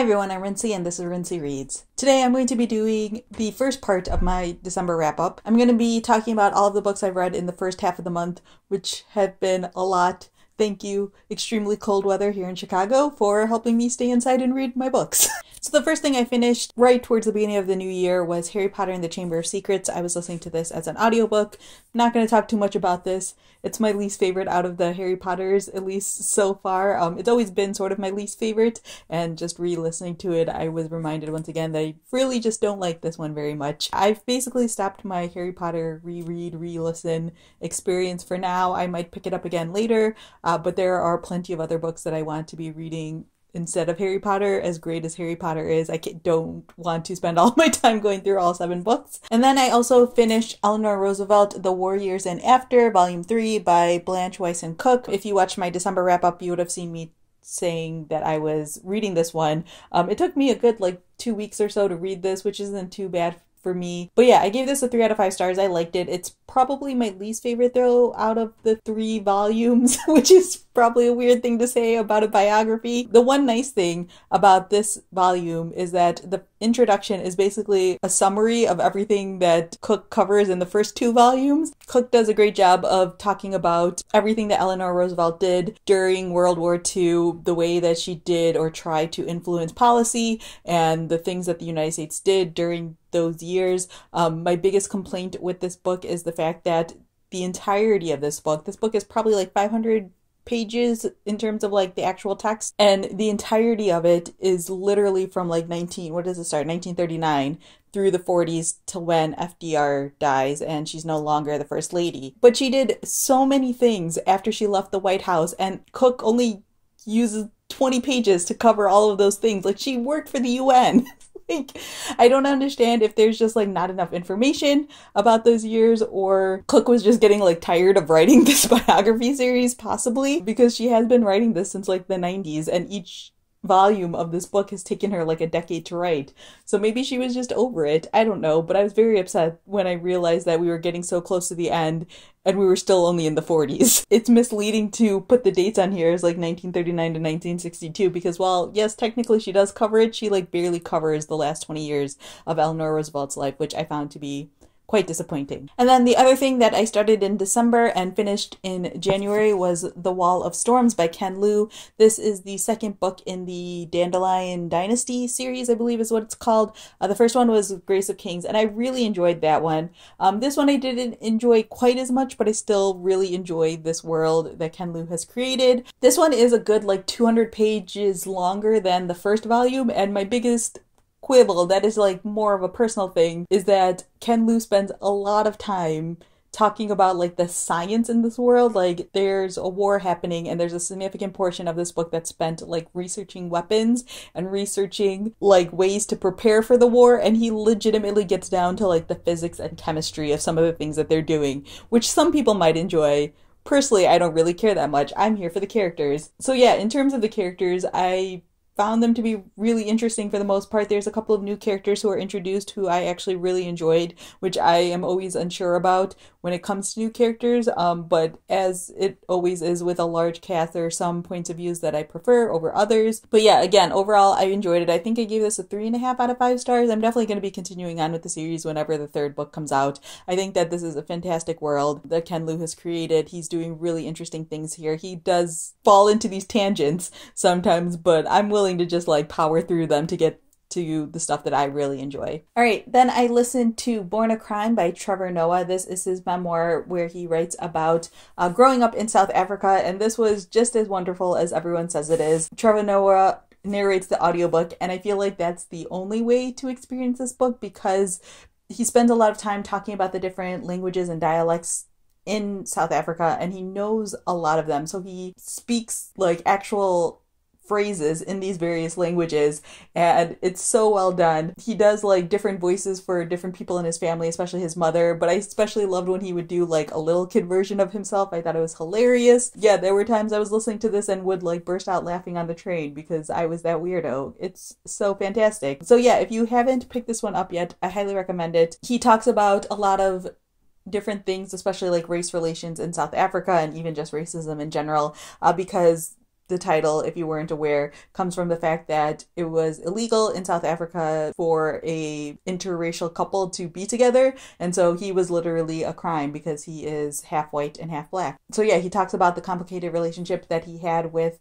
Hi everyone, I'm Rincey and this is Rincey Reads. Today I'm going to be doing the first part of my December wrap-up. I'm going to be talking about all of the books I've read in the first half of the month, which have been a lot. Thank you, extremely cold weather here in Chicago, for helping me stay inside and read my books. So the first thing I finished right towards the beginning of the new year was Harry Potter and the Chamber of Secrets. I was listening to this as an audiobook. I'm not going to talk too much about this. It's my least favorite out of the Harry Potters, at least so far. It's always been sort of my least favorite, and just re-listening to it, I was reminded once again that I really just don't like this one very much. I've basically stopped my Harry Potter reread, re-listen experience for now. I might pick it up again later, but there are plenty of other books that I want to be reading instead of Harry Potter. As great as Harry Potter is, I don't want to spend all my time going through all 7 books. And then I also finished Eleanor Roosevelt, The War Years and After, Volume 3 by Blanche Weiss and Cook. If you watched my December wrap-up, you would have seen me saying that I was reading this one. It took me a good 2 weeks or so to read this, which isn't too bad for me. But yeah, I gave this a 3 out of 5 stars. I liked it. It's probably my least favorite though out of the 3 volumes, which is probably a weird thing to say about a biography. The one nice thing about this volume is that the introduction is basically a summary of everything that Cook covers in the first 2 volumes. Cook does a great job of talking about everything that Eleanor Roosevelt did during World War II, the way that she did or tried to influence policy, and the things that the United States did during those years. My biggest complaint with this book is the fact that the entirety of this book is probably 500 pages in terms of the actual text, and the entirety of it is literally from 1939 through the 40s to when FDR dies and she's no longer the first lady. But she did so many things after she left the White House, and Cook only uses 20 pages to cover all of those things. She worked for the UN. I don't understand if there's just not enough information about those years, or Cook was just getting tired of writing this biography series, possibly, because she has been writing this since the 90s, and each volume of this book has taken her a decade to write. So maybe she was just over it. I don't know, but I was very upset when I realized that we were getting so close to the end and we were still only in the 40s. It's misleading to put the dates on here as 1939 to 1962, because while yes, technically she does cover it, she barely covers the last 20 years of Eleanor Roosevelt's life, which I found to be quite disappointing. And then the other thing that I started in December and finished in January was The Wall of Storms by Ken Liu. This is the second book in the Dandelion Dynasty series, I believe is what it's called. The first one was Grace of Kings, and I really enjoyed that one. This one I didn't enjoy quite as much, but I still really enjoyed this world that Ken Liu has created. This one is a good 200 pages longer than the first volume, and my biggest quibble, that is more of a personal thing, is that Ken Liu spends a lot of time talking about the science in this world. There's a war happening, and there's a significant portion of this book that's spent researching weapons and researching ways to prepare for the war, and he legitimately gets down to the physics and chemistry of some of the things that they're doing, which some people might enjoy. Personally, I don't really care that much. I'm here for the characters. So yeah, in terms of the characters, I found them to be really interesting for the most part. There's a couple of new characters who are introduced who I actually really enjoyed, which I am always unsure about when it comes to new characters, but as it always is with a large cast, there are some points of views that I prefer over others. But yeah, again, overall, I enjoyed it. I think I gave this a 3.5 out of 5 stars. I'm definitely going to be continuing on with the series whenever the 3rd book comes out. I think that this is a fantastic world that Ken Liu has created. He's doing really interesting things here. He does fall into these tangents sometimes, but I'm willing to just power through them to get to the stuff that I really enjoy. Alright, then I listened to Born a Crime by Trevor Noah. This is his memoir where he writes about growing up in South Africa, and this was just as wonderful as everyone says it is. Trevor Noah narrates the audiobook, and I feel like that's the only way to experience this book, because he spends a lot of time talking about the different languages and dialects in South Africa, and he knows a lot of them, so he speaks actual phrases in these various languages, and it's so well done. He does different voices for different people in his family, especially his mother, but I especially loved when he would do a little kid version of himself. I thought it was hilarious. Yeah, there were times I was listening to this and would burst out laughing on the train because I was that weirdo. It's so fantastic. So yeah, if you haven't picked this one up yet, I highly recommend it. He talks about a lot of different things, especially race relations in South Africa and even just racism in general, because the title, if you weren't aware, comes from the fact that it was illegal in South Africa for a interracial couple to be together. And so he was literally a crime because he is half white and half black. So yeah, he talks about the complicated relationship that he had with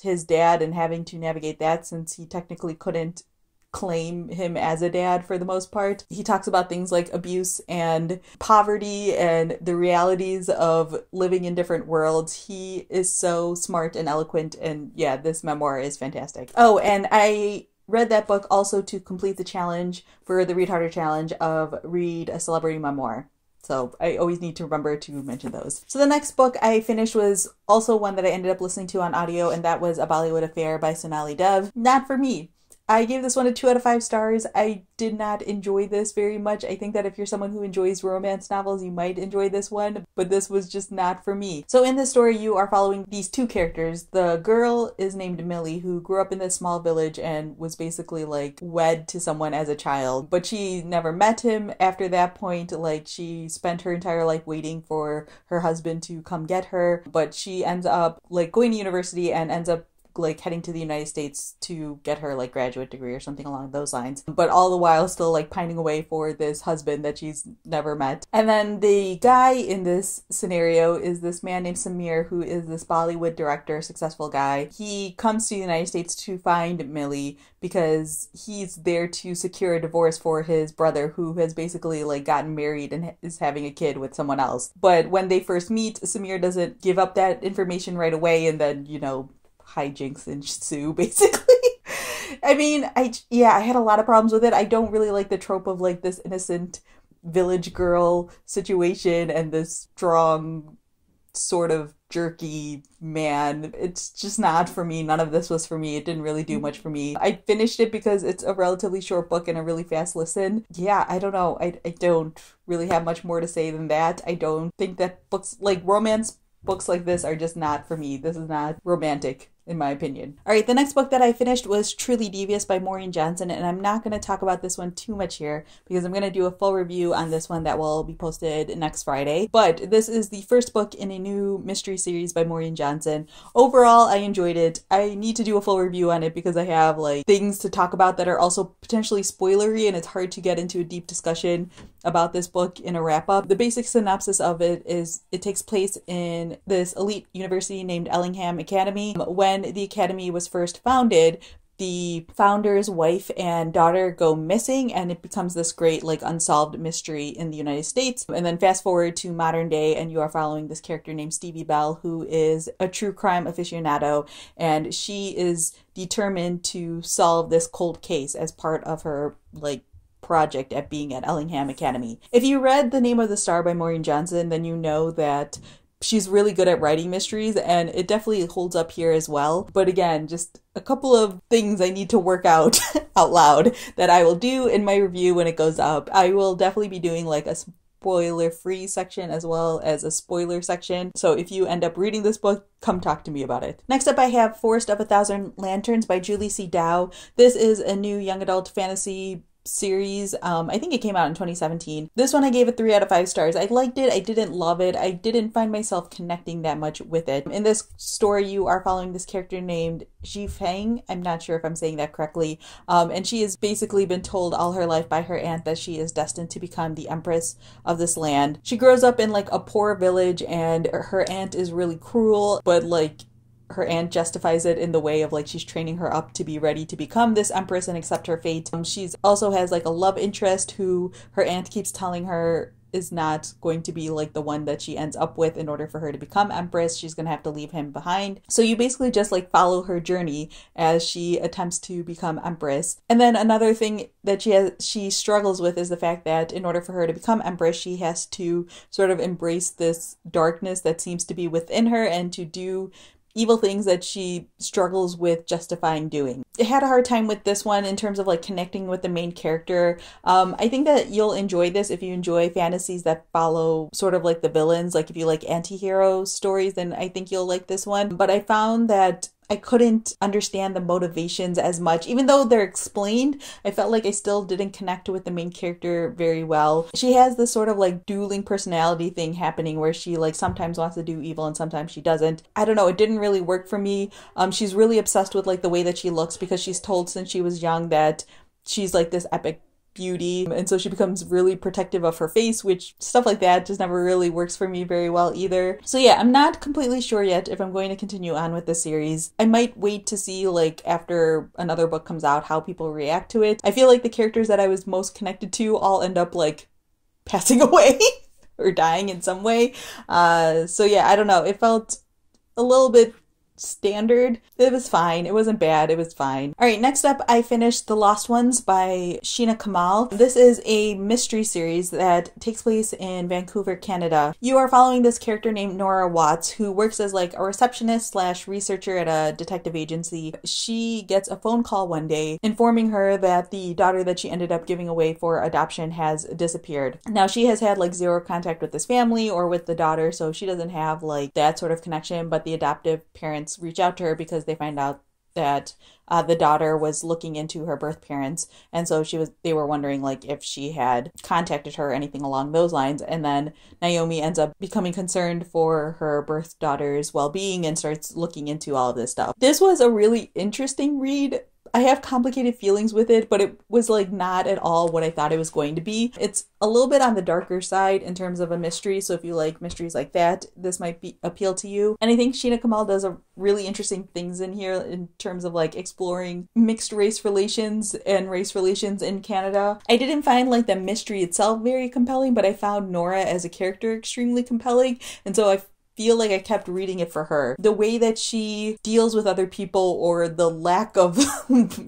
his dad and having to navigate that since he technically couldn't claim him as a dad for the most part. He talks about things like abuse and poverty and the realities of living in different worlds. He is so smart and eloquent, and yeah, this memoir is fantastic. Oh, and I read that book also to complete the challenge for the Read Harder challenge of read a celebrity memoir. So I always need to remember to mention those. So the next book I finished was also one that I ended up listening to on audio, and that was A Bollywood Affair by Sonali Dev. Not for me. I gave this one a 2 out of 5 stars. I did not enjoy this very much. I think that if you're someone who enjoys romance novels, you might enjoy this one, but this was just not for me. So in this story, you are following these two characters. The girl is named Millie, who grew up in this small village and was basically like wed to someone as a child, but she never met him after that point. Like, she spent her entire life waiting for her husband to come get her, but she ends up like going to university and ends up like heading to the United States to get her like graduate degree or something along those lines, but all the while still like pining away for this husband that she's never met. And then the guy in this scenario is this man named Samir, who is this Bollywood director, successful guy. He comes to the United States to find Millie because he's there to secure a divorce for his brother, who has basically like gotten married and is having a kid with someone else. But when they first meet, Samir doesn't give up that information right away, and then, you know, hijinks ensue basically. I mean, I had a lot of problems with it. I don't really like the trope of like this innocent village girl situation and this strong sort of jerky man. It's just not for me. None of this was for me. It didn't really do much for me. I finished it because it's a relatively short book and a really fast listen. Yeah, I don't know. I don't really have much more to say than that. I don't think that books like romance books like this are just not for me. This is not romantic, in my opinion. All right, the next book that I finished was Truly Devious by Maureen Johnson, and I'm not going to talk about this one too much here because I'm going to do a full review on this one that will be posted next Friday. But this is the first book in a new mystery series by Maureen Johnson. Overall, I enjoyed it. I need to do a full review on it because I have like things to talk about that are also potentially spoilery, and it's hard to get into a deep discussion about this book in a wrap-up. The basic synopsis of it is it takes place in this elite university named Ellingham Academy. When the academy was first founded, the founder's wife and daughter go missing, and it becomes this great like unsolved mystery in the United States. And then fast forward to modern day, and you are following this character named Stevie Bell, who is a true crime aficionado, and she is determined to solve this cold case as part of her like project at being at Ellingham Academy. If you read The Name of the Star by Maureen Johnson, then you know that she's really good at writing mysteries, and it definitely holds up here as well. But again, just a couple of things I need to work out out loud that I will do in my review when it goes up. I will definitely be doing like a spoiler-free section as well as a spoiler section. So if you end up reading this book, come talk to me about it. Next up, I have Forest of a Thousand Lanterns by Julie C. Dow. This is a new young adult fantasy series. I think it came out in 2017. This one I gave it 3 out of 5 stars. I liked it. I didn't love it. I didn't find myself connecting that much with it. In this story, you are following this character named Ji Feng. I'm not sure if I'm saying that correctly. And she has basically been told all her life by her aunt that she is destined to become the empress of this land. She grows up in like a poor village, and her aunt is really cruel, but like her aunt justifies it in the way of like she's training her up to be ready to become this empress and accept her fate. She's also has like a love interest who her aunt keeps telling her is not going to be like the one that she ends up with in order for her to become empress. She's gonna have to leave him behind. So you basically just like follow her journey as she attempts to become empress. And then another thing that she struggles with is the fact that in order for her to become empress, she has to sort of embrace this darkness that seems to be within her and to do evil things that she struggles with justifying doing. I had a hard time with this one in terms of like connecting with the main character. I think that you'll enjoy this if you enjoy fantasies that follow sort of like the villains. Like if you like anti-hero stories, then I think you'll like this one. But I found that I couldn't understand the motivations as much. Even though they're explained, I felt like I still didn't connect with the main character very well. She has this sort of like dueling personality thing happening where she like sometimes wants to do evil and sometimes she doesn't. I don't know, it didn't really work for me. She's really obsessed with like the way that she looks because she's told since she was young that she's like this epic beauty, and so she becomes really protective of her face, which stuff like that just never really works for me very well either. So yeah, I'm not completely sure yet if I'm going to continue on with this series. I might wait to see like after another book comes out how people react to it. I feel like the characters that I was most connected to all end up like passing away or dying in some way. So yeah, I don't know, it felt a little bit standard. It was fine. It wasn't bad. It was fine. All right, next up, I finished The Lost Ones by Sheena Kamal. This is a mystery series that takes place in Vancouver, Canada. You are following this character named Nora Watts, who works as like a receptionist slash researcher at a detective agency. She gets a phone call one day informing her that the daughter that she ended up giving away for adoption has disappeared. Now, she has had like zero contact with this family or with the daughter, so she doesn't have like that sort of connection, but the adoptive parents reach out to her because they find out that the daughter was looking into her birth parents, and so they were wondering like if she had contacted her or anything along those lines. And then Naomi ends up becoming concerned for her birth daughter's well-being and starts looking into all of this stuff. This was a really interesting read. I have complicated feelings with it, but it was like not at all what I thought it was going to be. It's a little bit on the darker side in terms of a mystery, so if you like mysteries like that, this might appeal to you. And I think Sheena Kamal does a really interesting things in here in terms of like exploring mixed race relations and race relations in Canada. I didn't find like the mystery itself very compelling, but I found Nora as a character extremely compelling, and so I feel like I kept reading it for her. The way that she deals with other people, or the lack of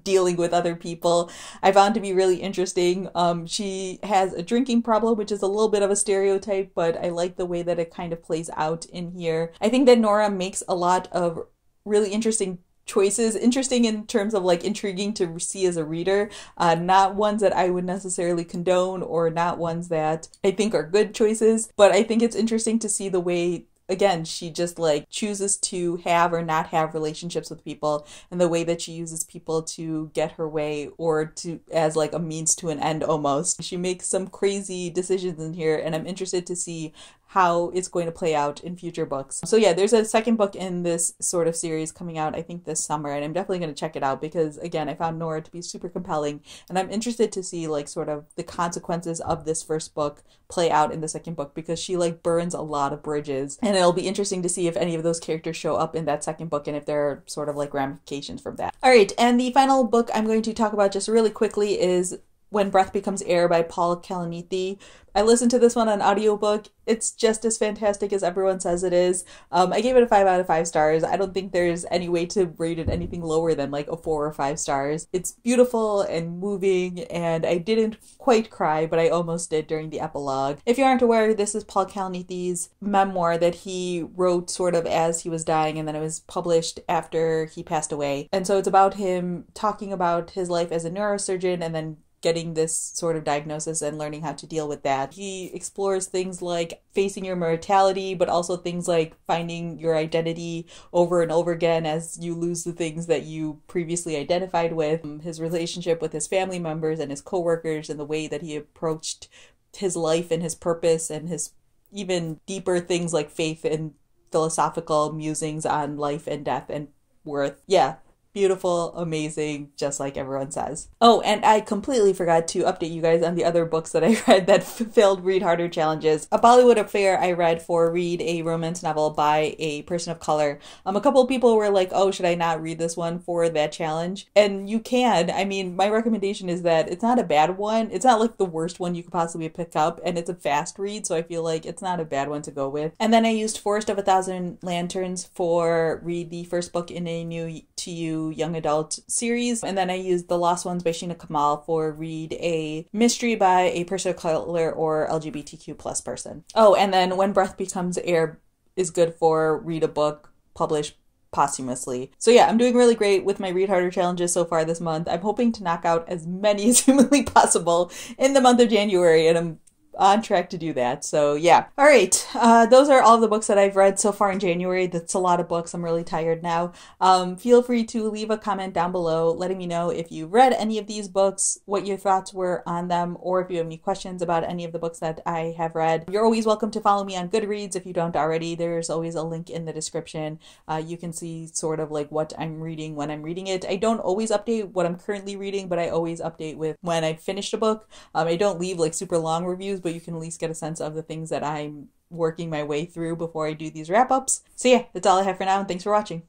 dealing with other people, I found to be really interesting. She has a drinking problem, which is a little bit of a stereotype, but I like the way that it kind of plays out in here. I think that Nora makes a lot of really interesting choices, interesting in terms of like intriguing to see as a reader, not ones that I would necessarily condone or not ones that I think are good choices, but I think it's interesting to see the way, again, she just like chooses to have or not have relationships with people, and the way that she uses people to get her way or to as like a means to an end almost. She makes some crazy decisions in here, and I'm interested to see how it's going to play out in future books. So yeah, there's a second book in this sort of series coming out, I think this summer, and I'm definitely going to check it out because, again, I found Nora to be super compelling, and I'm interested to see like sort of the consequences of this first book play out in the second book, because she like burns a lot of bridges, and it'll be interesting to see if any of those characters show up in that second book and if there are sort of like ramifications from that. All right, and the final book I'm going to talk about just really quickly is When Breath Becomes Air by Paul Kalanithi. I listened to this one on audiobook. It's just as fantastic as everyone says it is. I gave it a 5 out of 5 stars. I don't think there's any way to rate it anything lower than like a 4 or 5 stars. It's beautiful and moving, and I didn't quite cry, but I almost did during the epilogue. If you aren't aware, this is Paul Kalanithi's memoir that he wrote sort of as he was dying, and then it was published after he passed away. And so it's about him talking about his life as a neurosurgeon and then getting this sort of diagnosis and learning how to deal with that. He explores things like facing your mortality, but also things like finding your identity over and over again as you lose the things that you previously identified with, his relationship with his family members and his coworkers, and the way that he approached his life and his purpose, and his even deeper things like faith and philosophical musings on life and death and worth. Yeah. Beautiful, amazing, just like everyone says. Oh, and I completely forgot to update you guys on the other books that I read that fulfilled Read Harder challenges. A Bollywood Affair I read for Read a Romance Novel by a Person of Color. A couple of people were like, oh, should I not read this one for that challenge? And you can. I mean, my recommendation is that it's not a bad one. It's not like the worst one you could possibly pick up, and it's a fast read, so I feel like it's not a bad one to go with. And then I used Forest of a Thousand Lanterns for Read the first book in a New to You young adult series, and then I used The Lost Ones by Sheena Kamal for Read a mystery by a person of color or LGBTQ plus person. Oh, and then When Breath Becomes Air is good for Read a book published posthumously. So yeah, I'm doing really great with my Read Harder challenges so far this month. I'm hoping to knock out as many as humanly possible in the month of January, and on track to do that. So yeah. All right. Those are all the books that I've read so far in January. That's a lot of books. I'm really tired now. Feel free to leave a comment down below letting me know if you read any of these books, what your thoughts were on them, or if you have any questions about any of the books that I have read. You're always welcome to follow me on Goodreads if you don't already. There's always a link in the description. You can see sort of like what I'm reading when I'm reading it. I don't always update what I'm currently reading, but I always update with when I've finished a book. I don't leave like super long reviews, but you can at least get a sense of the things that I'm working my way through before I do these wrap-ups. So yeah, that's all I have for now, and thanks for watching.